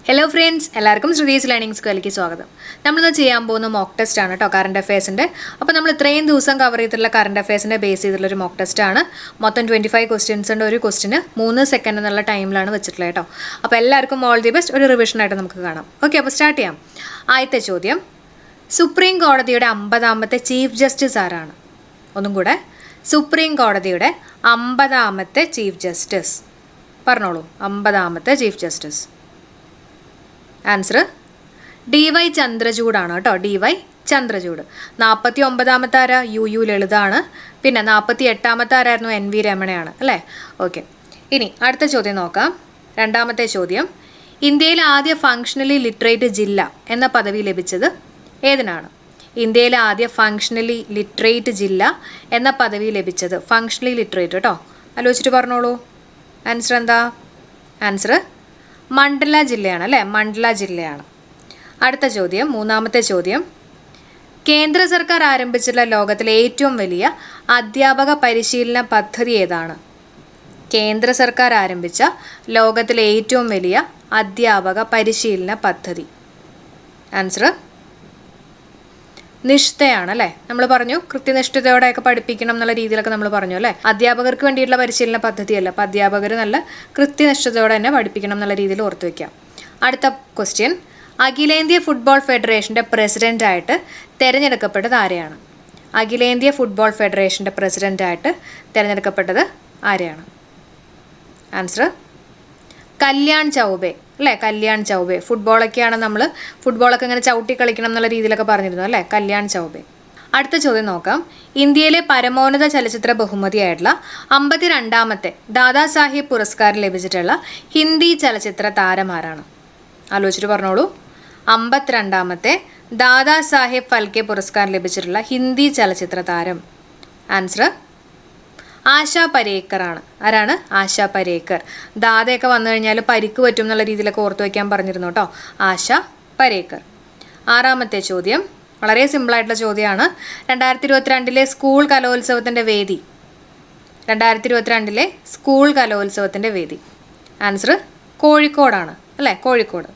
Hello friends, എല്ലാവർക്കും Shruthi's learning സ്കൂളിലേക്ക് സ്വാഗതം. നമ്മളിന്ന് ചെയ്യാൻ പോകുന്ന മോക്ക് ടെസ്റ്റ് ആണ് കേട്ടോ, കറണ്ട് അഫയേഴ്സിൻ്റെ. അപ്പോൾ നമ്മൾ ഇത്രയും ദിവസം കവർ ചെയ്തിട്ടുള്ള കറണ്ട് അഫയേഴ്സിൻ്റെ ബേസ് ചെയ്തിട്ടുള്ളൊരു മോക്ക് ടെസ്റ്റ് ആണ്. മൊത്തം 25 ക്വസ്റ്റ്യൻസ് ഉണ്ട്. ഒരു ക്വസ്റ്റിന് 3 സെക്കൻഡ് എന്നുള്ള ടൈമിലാണ് വെച്ചിട്ടുള്ളത് കേട്ടോ. അപ്പോൾ എല്ലാവർക്കും ഓൾ ദി ബെസ്റ്റ്. ഒരു റിവിഷനായിട്ട് നമുക്ക് കാണാം. ഓക്കെ, അപ്പോൾ സ്റ്റാർട്ട് ചെയ്യാം. ആദ്യത്തെ ചോദ്യം, സുപ്രീം കോടതിയുടെ 50ാമത്തെ ചീഫ് ജസ്റ്റിസ് ആരാണ്? ഒന്നും കൂടെ, സുപ്രീം കോടതിയുടെ 50ാമത്തെ ചീഫ് ജസ്റ്റിസ് പറഞ്ഞോളൂ. 50ാമത്തെ ചീഫ് ജസ്റ്റിസ്. ആൻസർ DY ചന്ദ്രചൂഡാണ് കേട്ടോ. DY ചന്ദ്രചൂഡ്. 49ാമത്തെ ആരാ? UU ലളിതാണ്. പിന്നെ 48ാമത്തെ ആരായിരുന്നു? NV രമണയാണ് അല്ലേ? ഓക്കെ, ഇനി അടുത്ത ചോദ്യം നോക്കാം. രണ്ടാമത്തെ ചോദ്യം, ഇന്ത്യയിലെ ആദ്യ ഫങ്ഷണലി ലിറ്ററേറ്റ് ജില്ല എന്ന പദവി ലഭിച്ചത് ഏതിനാണ്? ഇന്ത്യയിലെ ആദ്യ ഫങ്ഷണലി ലിറ്ററേറ്റ് ജില്ല എന്ന പദവി ലഭിച്ചത്, ഫങ്ഷണലി ലിറ്ററേറ്റ് കേട്ടോ, ആലോചിച്ചിട്ട് പറഞ്ഞോളൂ. ആൻസർ എന്താ? ആൻസർ മണ്ഡല ജില്ലയാണ് അല്ലേ? മണ്ഡല ജില്ലയാണ്. അടുത്ത ചോദ്യം, മൂന്നാമത്തെ ചോദ്യം, കേന്ദ്ര സർക്കാർ ആരംഭിച്ചിട്ടുള്ള ലോകത്തിലെ ഏറ്റവും വലിയ അധ്യാപക പരിശീലന പദ്ധതി ഏതാണ്? കേന്ദ്ര സർക്കാർ ആരംഭിച്ച ലോകത്തിലെ ഏറ്റവും വലിയ അധ്യാപക പരിശീലന പദ്ധതി. ആൻസർ നിഷ്ഠയാണ് അല്ലേ? നമ്മൾ പറഞ്ഞു കൃത്യനിഷ്ഠതയോടെയൊക്കെ പഠിപ്പിക്കണം എന്നുള്ള രീതിയിലൊക്കെ നമ്മൾ പറഞ്ഞു അല്ലേ? അധ്യാപകർക്ക് വേണ്ടിയിട്ടുള്ള പരിശീലന പദ്ധതിയല്ല. അപ്പോൾ അധ്യാപകർ നല്ല കൃത്യനിഷ്ഠതയോടെ തന്നെ പഠിപ്പിക്കണം എന്നുള്ള രീതിയിൽ ഓർത്തു വയ്ക്കാം. അടുത്ത ക്വസ്റ്റ്യൻ, അഖിലേന്ത്യാ ഫുട്ബോൾ ഫെഡറേഷൻ്റെ പ്രസിഡൻ്റായിട്ട് തിരഞ്ഞെടുക്കപ്പെട്ടത് ആരെയാണ്? അഖിലേന്ത്യാ ഫുട്ബോൾ ഫെഡറേഷൻ്റെ പ്രസിഡൻ്റായിട്ട് തിരഞ്ഞെടുക്കപ്പെട്ടത് ആരെയാണ്? ആൻസർ കല്യാൺ ചൗബെ അല്ലേ? കല്യാൺ ചൗബെ. ഫുട്ബോളൊക്കെയാണ് ഫുട്ബോളൊക്കെ ഇങ്ങനെ ചവിട്ടി കളിക്കണം എന്നുള്ള രീതിയിലൊക്കെ പറഞ്ഞിരുന്നു അല്ലേ? കല്യാൺ ചൗബെ. അടുത്ത ചോദ്യം നോക്കാം. ഇന്ത്യയിലെ പരമോന്നത ചലച്ചിത്ര ബഹുമതിയായിട്ടുള്ള 52ാമത്തെ ദാദാ സാഹിബ് പുരസ്കാരം ലഭിച്ചിട്ടുള്ള ഹിന്ദി ചലച്ചിത്ര താരമാരാണ്? ആലോചിച്ചിട്ട് പറഞ്ഞോളൂ. 52ാമത്തെ ദാദാ സാഹിബ് ഫാൽക്കെ പുരസ്കാരം ലഭിച്ചിട്ടുള്ള ഹിന്ദി ചലച്ചിത്ര താരം. ആൻസർ ആശാ പരേക്കർ ആണ്. ആരാണ്? ആശാ പരേക്കർ. ദാദയൊക്കെ വന്നു കഴിഞ്ഞാൽ പരിക്ക് പറ്റും എന്നുള്ള രീതിയിലൊക്കെ ഓർത്തു വയ്ക്കാൻ പറഞ്ഞിരുന്നു കേട്ടോ. ആശാ പരേക്കർ. ആറാമത്തെ ചോദ്യം വളരെ സിമ്പിളായിട്ടുള്ള ചോദ്യമാണ്. 2022 സ്കൂൾ കലോത്സവത്തിൻ്റെ വേദി. 2022 സ്കൂൾ കലോത്സവത്തിൻ്റെ വേദി. ആൻസർ കോഴിക്കോടാണ് അല്ലേ? കോഴിക്കോട്.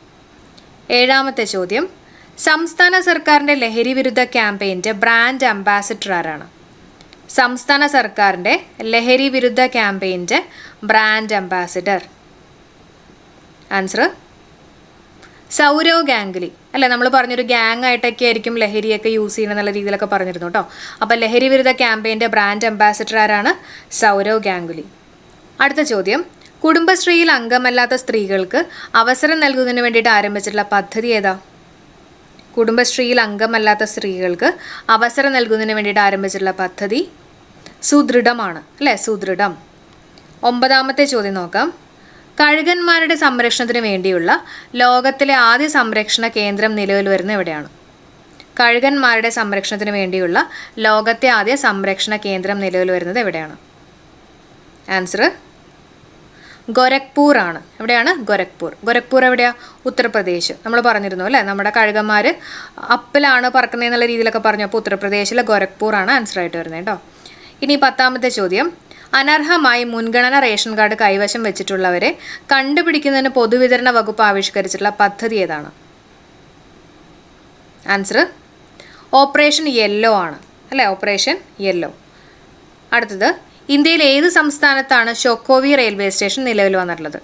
ഏഴാമത്തെ ചോദ്യം, സംസ്ഥാന സർക്കാരിൻ്റെ ലഹരി വിരുദ്ധ ക്യാമ്പയിൻ്റെ ബ്രാൻഡ് അംബാസിഡർ ആരാണ്? സംസ്ഥാന സർക്കാരിൻ്റെ ലഹരി വിരുദ്ധ ക്യാമ്പയിൻ്റെ brand ambassador. Answer Sourav Ganguly അല്ലേ? നമ്മൾ പറഞ്ഞൊരു ഗ്യാങ് ആയിട്ടൊക്കെ ആയിരിക്കും ലഹരിയൊക്കെ യൂസ് ചെയ്യണം എന്നുള്ള രീതിയിലൊക്കെ പറഞ്ഞിരുന്നു കേട്ടോ. അപ്പോൾ ലഹരി വിരുദ്ധ ക്യാമ്പയിൻ്റെ ബ്രാൻഡ് അംബാസിഡർ ആരാണ്? സൗരവ് ഗാംഗുലി. അടുത്ത ചോദ്യം, കുടുംബശ്രീയിൽ അംഗമല്ലാത്ത സ്ത്രീകൾക്ക് അവസരം നൽകുന്നതിന് വേണ്ടിയിട്ട് ആരംഭിച്ചിട്ടുള്ള പദ്ധതി ഏതാ? കുടുംബശ്രീയിൽ അംഗമല്ലാത്ത സ്ത്രീകൾക്ക് അവസരം നൽകുന്നതിന് വേണ്ടിയിട്ട് ആരംഭിച്ചിട്ടുള്ള പദ്ധതി സുദൃഢമാണ് അല്ലേ? സുദൃഢം. 9ാമത്തെ ചോദ്യം നോക്കാം. കഴുകന്മാരുടെ സംരക്ഷണത്തിന് വേണ്ടിയുള്ള ലോകത്തിലെ ആദ്യ സംരക്ഷണ കേന്ദ്രം നിലവിൽ വരുന്നത് എവിടെയാണ്? കഴുകന്മാരുടെ സംരക്ഷണത്തിന് വേണ്ടിയുള്ള ലോകത്തെ ആദ്യ സംരക്ഷണ കേന്ദ്രം നിലവിൽ വരുന്നത് എവിടെയാണ്? ആൻസർ ഗോരഖ്പൂർ ആണ്. എവിടെയാണ്? ഗോരഖ്പൂർ. ഗോരഖ്പൂർ എവിടെയാ? ഉത്തർപ്രദേശ്. നമ്മൾ പറഞ്ഞിരുന്നു അല്ലേ? നമ്മുടെ കഴുകന്മാർ അപ്പിലാണ് പറക്കുന്നതെന്നുള്ള രീതിയിലൊക്കെ പറഞ്ഞു. അപ്പോൾ ഉത്തർപ്രദേശിലെ ഗോരഖ്പൂർ ആണ് ആൻസർ ആയിട്ട് വരുന്നത് കേട്ടോ. ഇനി 10ാമത്തെ ചോദ്യം, അനർഹമായി മുൻഗണന റേഷൻ കാർഡ് കൈവശം വെച്ചിട്ടുള്ളവരെ കണ്ടുപിടിക്കുന്നതിന് പൊതുവിതരണ വകുപ്പ് ആവിഷ്കരിച്ചിട്ടുള്ള പദ്ധതി ഏതാണ്? ആൻസർ ഓപ്പറേഷൻ യെല്ലോ ആണ് അല്ലേ? Operation yellow. അടുത്തത്, ഇന്ത്യയിലെ ഏത് സംസ്ഥാനത്താണ് ഷൊക്കോവി റെയിൽവേ സ്റ്റേഷൻ നിലവിൽ വന്നിട്ടുള്ളത്?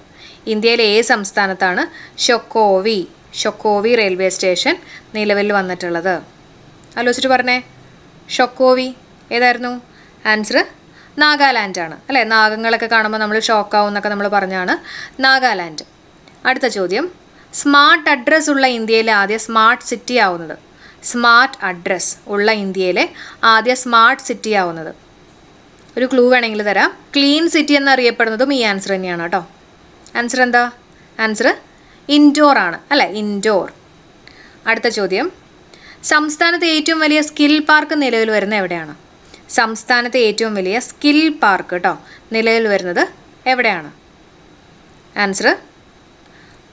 ഇന്ത്യയിലെ ഏത് സംസ്ഥാനത്താണ് ഷൊക്കോവി റെയിൽവേ സ്റ്റേഷൻ നിലവിൽ വന്നിട്ടുള്ളത്? ആലോചിച്ചിട്ട് പറഞ്ഞേ. ഷൊക്കോവി ഏതായിരുന്നു? ആൻസർ നാഗാലാൻഡ് ആണ് അല്ലേ? നാഗങ്ങളൊക്കെ കാണുമ്പോൾ നമ്മൾ ഷോക്കാവും എന്നൊക്കെ നമ്മൾ പറഞ്ഞാണ്. നാഗാലാൻഡ്. അടുത്ത ചോദ്യം, സ്മാർട്ട് അഡ്രസ് ഉള്ള ഇന്ത്യയിലെ ആദ്യ സ്മാർട്ട് സിറ്റി ആവുന്നത്? സ്മാർട്ട് അഡ്രസ് ഉള്ള ഇന്ത്യയിലെ ആദ്യ സ്മാർട്ട് സിറ്റി ആവുന്നത്? ഒരു ക്ലൂ വേണമെങ്കിൽ തരാം. ക്ലീൻ സിറ്റി എന്നറിയപ്പെടുന്നതും ഈ ആൻസർ തന്നെയാണ് കേട്ടോ. ആൻസർ എന്താ? ആൻസർ ഇൻഡോർ ആണ് അല്ലേ? ഇൻഡോർ. അടുത്ത ചോദ്യം, സംസ്ഥാനത്തെ ഏറ്റവും വലിയ സ്കിൽ പാർക്ക് നിലവിൽ വരുന്നത് എവിടെയാണ്? സംസ്ഥാനത്തെ ഏറ്റവും വലിയ സ്കിൽ പാർക്ക് കേട്ടോ നിലവിൽ വരുന്നത് എവിടെയാണ്? ആൻസർ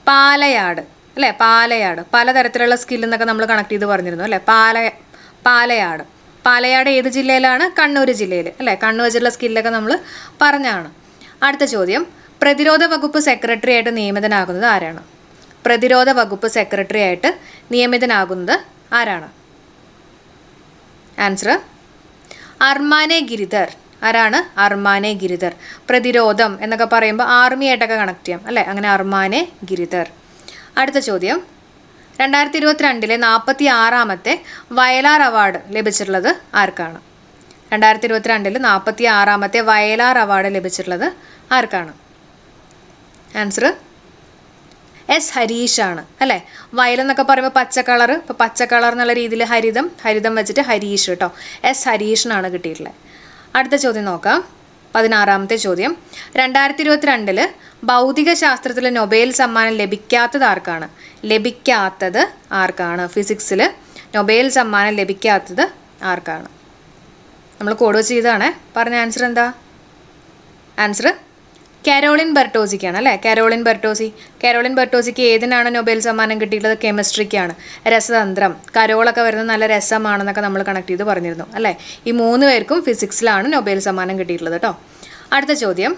പാലയാട് അല്ലേ? പാലയാട്. പലതരത്തിലുള്ള സ്കിൽ എന്നൊക്കെ നമ്മൾ കണക്ട് ചെയ്ത് പറഞ്ഞിരുന്നു അല്ലേ? പാലയാട്. പാലയാട് ഏത് ജില്ലയിലാണ്? കണ്ണൂർ ജില്ലയിൽ അല്ലേ? കണ്ണൂർ ജില്ല സ്കില്ലൊക്കെ നമ്മൾ പറഞ്ഞാണ്. അടുത്ത ചോദ്യം, പ്രതിരോധ വകുപ്പ് സെക്രട്ടറി ആയിട്ട് നിയമിതനാകുന്നത് ആരാണ്? പ്രതിരോധ വകുപ്പ് സെക്രട്ടറി ആയിട്ട് നിയമിതനാകുന്നത് ആരാണ്? ആൻസർ അർമാനെ ഗിരിധർ. ആരാണ്? അർമാനെ ഗിരിധർ. പ്രതിരോധം എന്നൊക്കെ പറയുമ്പോൾ ആർമി ആയിട്ടൊക്കെ കണക്ട് ചെയ്യാം അല്ലേ? അങ്ങനെ അർമാനെ ഗിരിധർ. അടുത്ത ചോദ്യം, 2022 46ാമത്തെ വയലാർ അവാർഡ് ലഭിച്ചിട്ടുള്ളത് ആർക്കാണ്? 2022 46ാമത്തെ വയലാർ അവാർഡ് ലഭിച്ചിട്ടുള്ളത് ആർക്കാണ്? ആൻസർ എസ് ഹരീഷാണ് അല്ലേ? വയലെന്നൊക്കെ പറയുമ്പോൾ പച്ച കളർ, ഇപ്പോൾ പച്ച കളർ എന്നുള്ള രീതിയിൽ ഹരിതം വെച്ചിട്ട് ഹരീഷ് കേട്ടോ. എസ് ഹരീഷിനാണ് കിട്ടിയിട്ടുള്ളത്. അടുത്ത ചോദ്യം നോക്കാം. 16ാമത്തെ ചോദ്യം, 2022 ഭൗതിക ശാസ്ത്രത്തിൽ നൊബേൽ സമ്മാനം ലഭിക്കാത്തത് ആർക്കാണ്? ഫിസിക്സിൽ നൊബേൽ സമ്മാനം ലഭിക്കാത്തത് ആർക്കാണ്? നമ്മൾ കോഡ് വെച്ച് ചെയ്തതാണേ. പറഞ്ഞ ആൻസർ എന്താ? ആൻസർ കാരോളിൻ ബെർട്ടോസിക്കാണ് അല്ലേ? കാരോളിൻ ബെർട്ടോസിക്ക് ഏതിനാണ് നൊബേൽ സമ്മാനം കിട്ടിയിട്ടുള്ളത്? കെമിസ്ട്രിക്കാണ്. രസതന്ത്രം, കരോളൊക്കെ വരുന്നത് നല്ല രസമാണെന്നൊക്കെ നമ്മൾ കണക്ട് ചെയ്ത് പറഞ്ഞിരുന്നു അല്ലേ? ഈ 3 പേർക്കും ഫിസിക്സിലാണ് നൊബേൽ സമ്മാനം കിട്ടിയിട്ടുള്ളത് കേട്ടോ. അടുത്ത ചോദ്യം,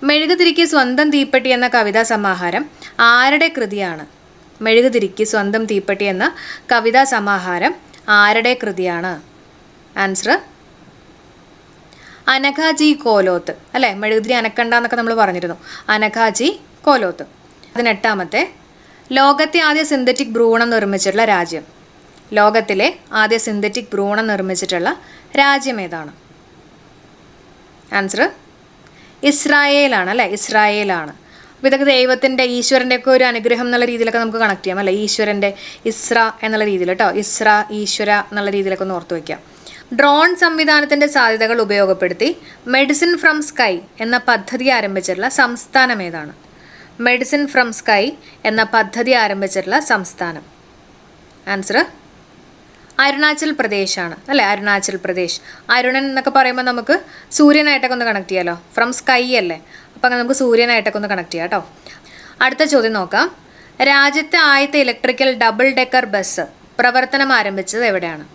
മെഴുകുതിരിക്ക് സ്വന്തം തീപ്പെട്ടി എന്ന കവിതാ സമാഹാരം ആരുടെ കൃതിയാണ്? മെഴുകുതിരിക്ക് സ്വന്തം തീപ്പെട്ടി എന്ന കവിതാ സമാഹാരം ആരുടെ കൃതിയാണ്? ആൻസർ അനഘാജി കോലോത്ത് അല്ലേ? മെഴുകുതിരി അനക്കണ്ട എന്നൊക്കെ നമ്മൾ പറഞ്ഞിരുന്നു. അനഘാജി കോലോത്ത്. 18ാമത്തെ, ലോകത്തെ ആദ്യ സിന്തറ്റിക് ഭ്രൂണം നിർമ്മിച്ചിട്ടുള്ള രാജ്യം. ലോകത്തിലെ ആദ്യ സിന്തറ്റിക് ഭ്രൂണം നിർമ്മിച്ചിട്ടുള്ള രാജ്യം ഏതാണ്? ആൻസർ ഇസ്രായേലാണ് അല്ലേ? ഇസ്രായേലാണ്. അപ്പോൾ ഇതൊക്കെ ദൈവത്തിൻ്റെ ഈശ്വരൻ്റെ ഒക്കെ ഒരു അനുഗ്രഹം എന്നുള്ള രീതിയിലൊക്കെ നമുക്ക് കണക്ട് ചെയ്യാം അല്ലേ? ഈശ്വരൻ്റെ ഇസ്ര എന്നുള്ള രീതിയിൽ കേട്ടോ. ഇസ്ര, ഈശ്വര എന്നുള്ള രീതിയിലൊക്കെ ഒന്ന് ഓർത്ത് വയ്ക്കാം. ഡ്രോൺ സംവിധാനത്തിൻ്റെ സാധ്യതകൾ ഉപയോഗപ്പെടുത്തി മെഡിസിൻ ഫ്രം സ്കൈ എന്ന പദ്ധതി ആരംഭിച്ചിട്ടുള്ള സംസ്ഥാനം ഏതാണ്? മെഡിസിൻ ഫ്രം സ്കൈ എന്ന പദ്ധതി ആരംഭിച്ചിട്ടുള്ള സംസ്ഥാനം. ആൻസർ അരുണാചൽ പ്രദേശാണ് അല്ലേ? അരുണാചൽ പ്രദേശ്. അരുണൻ എന്നൊക്കെ പറയുമ്പോൾ നമുക്ക് സൂര്യനായിട്ടൊക്കെ ഒന്ന് കണക്ട് ചെയ്യാമല്ലോ. ഫ്രം സ്കൈ അല്ലേ? അപ്പോൾ അങ്ങനെ നമുക്ക് സൂര്യനായിട്ടൊക്കെ ഒന്ന് കണക്ട് ചെയ്യാം കേട്ടോ. അടുത്ത ചോദ്യം നോക്കാം. രാജ്യത്തെ ആദ്യത്തെ ഇലക്ട്രിക്കൽ ഡബിൾ ഡെക്കർ ബസ് പ്രവർത്തനം ആരംഭിച്ചത് എവിടെയാണ്?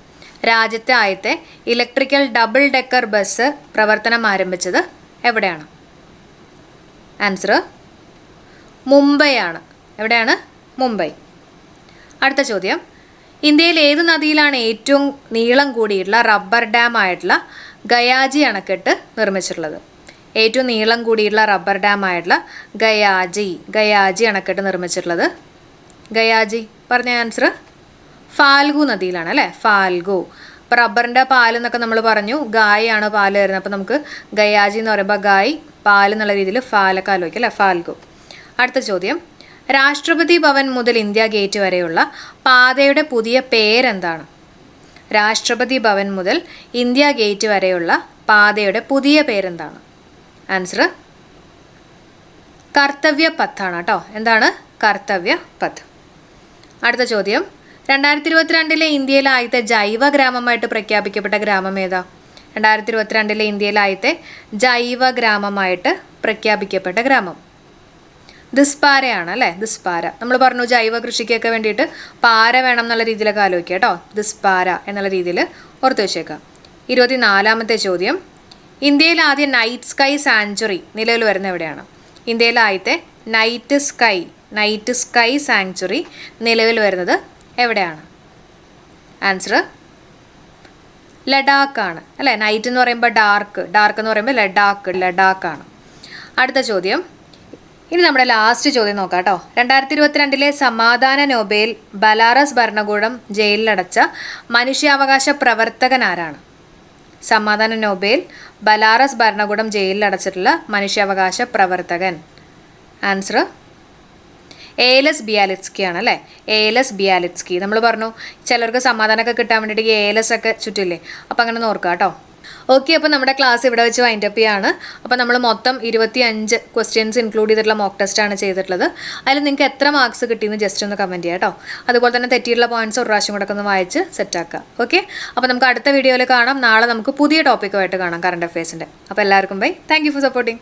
രാജ്യത്തെ ആദ്യത്തെ ഇലക്ട്രിക്കൽ ഡബിൾ ഡെക്കർ ബസ് പ്രവർത്തനം ആരംഭിച്ചത് എവിടെയാണ്? ആൻസർ മുംബൈ ആണ്. എവിടെയാണ്? മുംബൈ. അടുത്ത ചോദ്യം, ഇന്ത്യയിൽ ഏത് നദിയിലാണ് ഏറ്റവും നീളം കൂടിയിട്ടുള്ള റബ്ബർ ഡാം ആയിട്ടുള്ള ഗയാജി അണക്കെട്ട് നിർമ്മിച്ചിട്ടുള്ളത്? ഏറ്റവും നീളം കൂടിയിട്ടുള്ള റബ്ബർ ഡാം ആയിട്ടുള്ള ഗയാജി അണക്കെട്ട് നിർമ്മിച്ചിട്ടുള്ളത് ഗയാജി. പറഞ്ഞ ആൻസർ ഫാൽഗു നദിയിലാണ് അല്ലേ? ഫാൽഗു. ഇപ്പോൾ റബ്ബറിൻ്റെ പാൽ എന്നൊക്കെ നമ്മൾ പറഞ്ഞു, ഗായ് ആണ് പാല് വരുന്നത്. അപ്പോൾ നമുക്ക് ഗയാജി എന്ന് പറയുമ്പോൾ ഗായ്, പാൽ എന്നുള്ള രീതിയിൽ ഫാലൊക്കെ ആലോചിക്കും അല്ലേ? ഫാൽഗു. അടുത്ത ചോദ്യം, രാഷ്ട്രപതി ഭവൻ മുതൽ ഇന്ത്യ ഗേറ്റ് വരെയുള്ള പാതയുടെ പുതിയ പേരെന്താണ്? രാഷ്ട്രപതി ഭവൻ മുതൽ ഇന്ത്യ ഗേറ്റ് വരെയുള്ള പാതയുടെ പുതിയ പേരെന്താണ്? ആൻസർ കർത്തവ്യ പത്താണ് കേട്ടോ. എന്താണ്? കർത്തവ്യ പത്ത്. അടുത്ത ചോദ്യം, 2022 ഇന്ത്യയിലെ ആദ്യത്തെ ജൈവ ഗ്രാമമായിട്ട് പ്രഖ്യാപിക്കപ്പെട്ട ഗ്രാമം ഏതാ? 2022 ഇന്ത്യയിലെ ആദ്യത്തെ ജൈവ ഗ്രാമമായിട്ട് പ്രഖ്യാപിക്കപ്പെട്ട ഗ്രാമം ദിസ്പാരയാണ് അല്ലേ? ദിസ്പാര. നമ്മൾ പറഞ്ഞു ജൈവ കൃഷിക്കൊക്കെ വേണ്ടിയിട്ട് പാര വേണം എന്നുള്ള രീതിയിലൊക്കെ ആലോചിക്കുക കേട്ടോ. ദിസ്പാര എന്നുള്ള രീതിയിൽ ഓർത്ത് വെച്ചേക്കാം. 24ാമത്തെ ചോദ്യം, ഇന്ത്യയിൽ ആദ്യ നൈറ്റ് സ്കൈ സാങ്ച്വറി നിലവിൽ വരുന്ന എവിടെയാണ്? ഇന്ത്യയിലെ ആദ്യത്തെ നൈറ്റ് സ്കൈ സാങ്ച്വറി നിലവിൽ വരുന്നത് എവിടെയാണ്? ആൻസർ ലഡാക്കാണ് അല്ലേ? നൈറ്റ് എന്ന് പറയുമ്പോൾ ഡാർക്ക് എന്ന് പറയുമ്പോൾ ലഡാക്കാണ്. അടുത്ത ചോദ്യം, ഇനി നമ്മുടെ ലാസ്റ്റ് ചോദ്യം നോക്കാം കേട്ടോ. 2022 സമാധാന നൊബേൽ ബലാറസ് ഭരണകൂടം ജയിലിലടച്ച മനുഷ്യാവകാശ പ്രവർത്തകൻ ആരാണ്? സമാധാന നൊബേൽ ബലാറസ് ഭരണകൂടം ജയിലിലടച്ചിട്ടുള്ള മനുഷ്യാവകാശ പ്രവർത്തകൻ. ആൻസർ ഏലസ് ബിയാലിറ്റ്സ്കി ആണ് അല്ലേ? ഏലസ് ബിയാലിറ്റ്സ്കി. നമ്മൾ പറഞ്ഞു ചിലർക്ക് സമാധാനമൊക്കെ കിട്ടാൻ വേണ്ടിയിട്ട് ഏലസ് ഒക്കെ ചുറ്റില്ലേ? അപ്പോൾ അങ്ങനെ നോക്കുക കേട്ടോ. ഓക്കെ, അപ്പോൾ നമ്മുടെ ക്ലാസ് ഇവിടെ വെച്ച് വൈൻഡപ്പ് ചെയ്യാണ്. അപ്പോൾ നമ്മൾ മൊത്തം 25 ക്വസ്റ്റ്യൻസ് ഇൻക്ലൂഡ് ചെയ്തിട്ടുള്ള മോക്ക് ടെസ്റ്റാണ് ചെയ്തിട്ടുള്ളത്. അതിൽ നിങ്ങൾക്ക് എത്ര മാർക്സ് കിട്ടിയെന്ന് ജസ്റ്റ് ഒന്ന് കമൻറ്റ് ചെയ്യാം കേട്ടോ. അതുപോലെ തന്നെ തെറ്റിയിട്ടുള്ള പോയിന്റ്സ് ഒരു പ്രാവശ്യം കൂടെ ഒന്ന് വായിച്ച് സെറ്റാക്കുക. ഓക്കെ, അപ്പോൾ നമുക്ക് അടുത്ത വീഡിയോയിൽ കാണാം. നാളെ നമുക്ക് പുതിയ ടോപ്പിക്കുമായിട്ട് കാണാം, കറണ്ട് അഫയേഴ്സിൻ്റെ. അപ്പോൾ എല്ലാവർക്കും bye. Thank you for supporting.